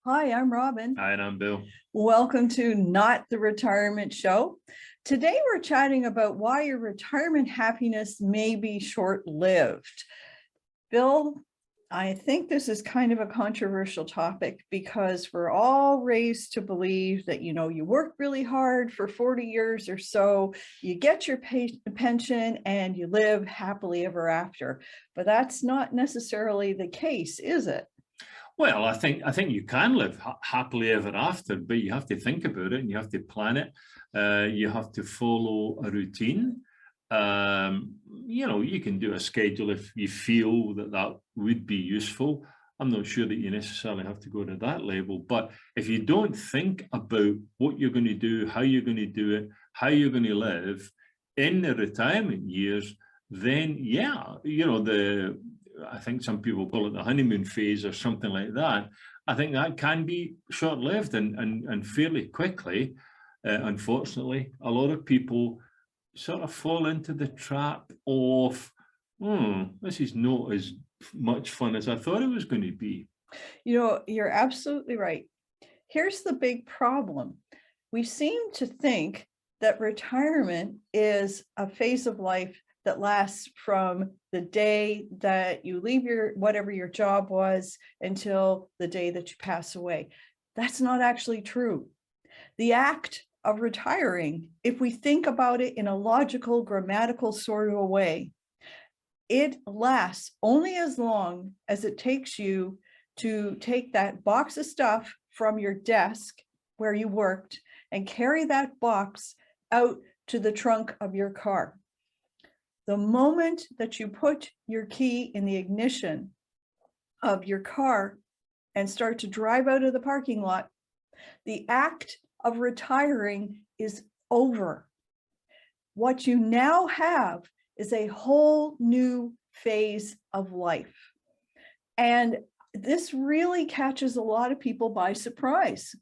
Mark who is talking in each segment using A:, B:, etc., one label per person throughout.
A: Hi, I'm Robin.
B: Hi, and I'm Bill.
A: Welcome to Not the Retirement Show. Today we're chatting about why your retirement happiness may be short-lived. Bill, I think this is kind of a controversial topic because we're all raised to believe that, you work really hard for 40 years or so, you get your pension and you live happily ever after. But that's not necessarily the case, is it?
B: Well, I think you can live happily ever after, but you have to think about it and you have to plan it. You have to follow a routine. You can do a schedule if you feel that that would be useful. I'm not sure that you necessarily have to go to that level, but if you don't think about what you're going to do, how you're going to do it, how you're going to live in the retirement years, then yeah, I think some people call it the honeymoon phase or something like that. I think that can be short-lived and fairly quickly. Unfortunately, a lot of people sort of fall into the trap of, this is not as much fun as I thought it was going to be.
A: You're absolutely right. Here's the big problem. We seem to think that retirement is a phase of life that lasts from the day that you leave whatever your job was until the day that you pass away. That's not actually true. The act of retiring, if we think about it in a logical, grammatical sort of a way, it lasts only as long as it takes you to take that box of stuff from your desk where you worked and carry that box out to the trunk of your car. The moment that you put your key in the ignition of your car and start to drive out of the parking lot, the act of retiring is over. What you now have is a whole new phase of life. And this really catches a lot of people by surprise.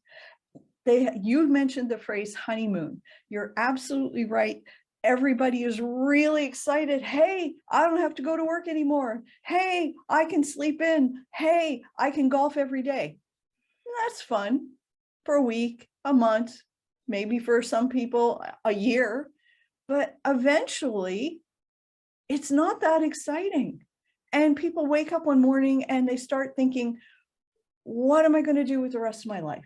A: You mentioned the phrase honeymoon. You're absolutely right. Everybody is really excited. Hey, I don't have to go to work anymore. Hey, I can sleep in. Hey, I can golf every day. That's fun for a week, a month, maybe for some people a year, but eventually it's not that exciting. And people wake up one morning and they start thinking, what am I going to do with the rest of my life?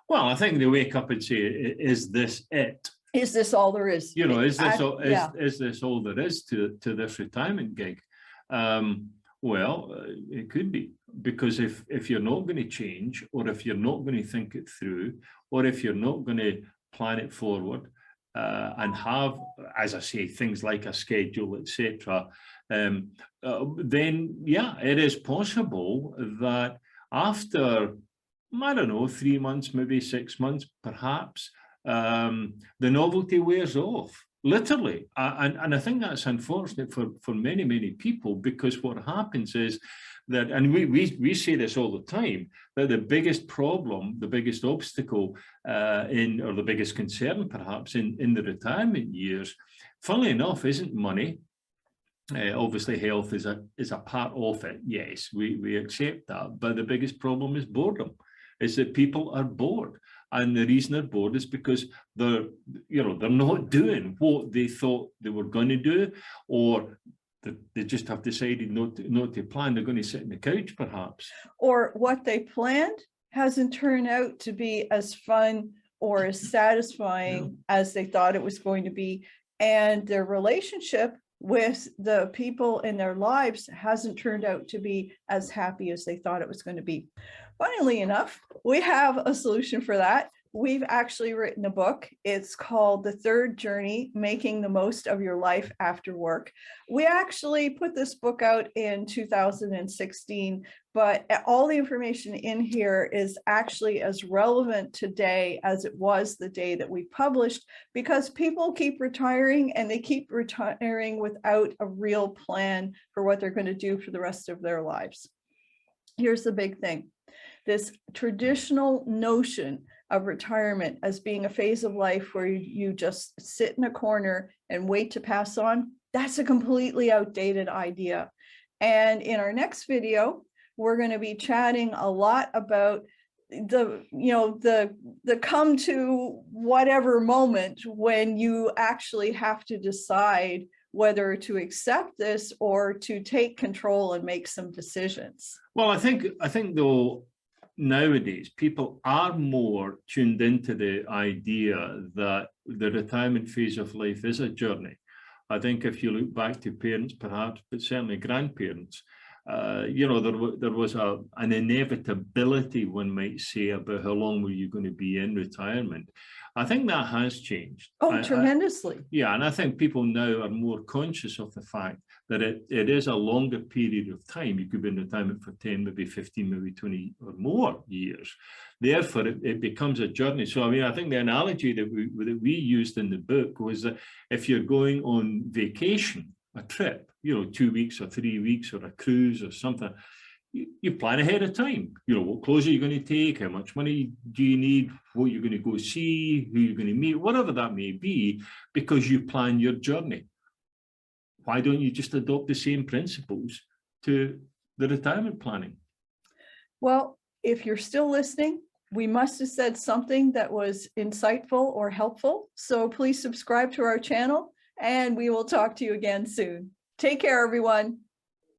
B: Well, I think they wake up and say, is this it?
A: Is this all there is?
B: Is this all there is to this retirement gig? Well, it could be, because if you're not going to change, or if you're not going to think it through, or if you're not going to plan it forward, and have, as I say, things like a schedule, etc., then yeah, it is possible that after, I don't know, 3 months, maybe 6 months, perhaps, the novelty wears off, literally. And I think that's unfortunate for many people, because what happens is that, and we say this all the time, that the biggest problem, the biggest obstacle or the biggest concern perhaps in the retirement years, funnily enough, isn't money. Obviously health is a part of it, yes, we accept that, but the biggest problem is boredom. Is that people are bored, and the reason they're bored is because they're not doing what they thought they were going to do, or they just have decided not to plan. They're going to sit on the couch, perhaps,
A: or what they planned hasn't turned out to be as fun or as satisfying as they thought it was going to be, and their relationship with the people in their lives hasn't turned out to be as happy as they thought it was going to be. Funnily enough, we have a solution for that. We've actually written a book. It's called The Third Journey, Making the Most of Your Life After Work. We actually put this book out in 2016, but all the information in here is actually as relevant today as it was the day that we published, because people keep retiring, and they keep retiring without a real plan for what they're going to do for the rest of their lives. Here's the big thing. This traditional notion of retirement as being a phase of life where you just sit in a corner and wait to pass on, that's a completely outdated idea. And in our next video, we're going to be chatting a lot about the come to whatever moment when you actually have to decide whether to accept this or to take control and make some decisions.
B: Well, I think though, nowadays people are more tuned into the idea that the retirement phase of life is a journey. I think if you look back to parents, perhaps, but certainly grandparents, there was an inevitability, one might say, about how long were you going to be in retirement. I think that has changed.
A: Oh, tremendously.
B: Yeah, and I think people now are more conscious of the fact that it is a longer period of time. You could be in retirement for 10, maybe 15, maybe 20 or more years. Therefore, it becomes a journey. So, I mean, I think the analogy that we used in the book was that if you're going on vacation, a trip, 2 weeks or 3 weeks or a cruise or something, you plan ahead of time. What clothes are you going to take? How much money do you need? What you're going to go see? Who you're going to meet? Whatever that may be, because you plan your journey. Why don't you just adopt the same principles to the retirement planning?
A: Well, if you're still listening, we must have said something that was insightful or helpful. So please subscribe to our channel and we will talk to you again soon. Take care, everyone.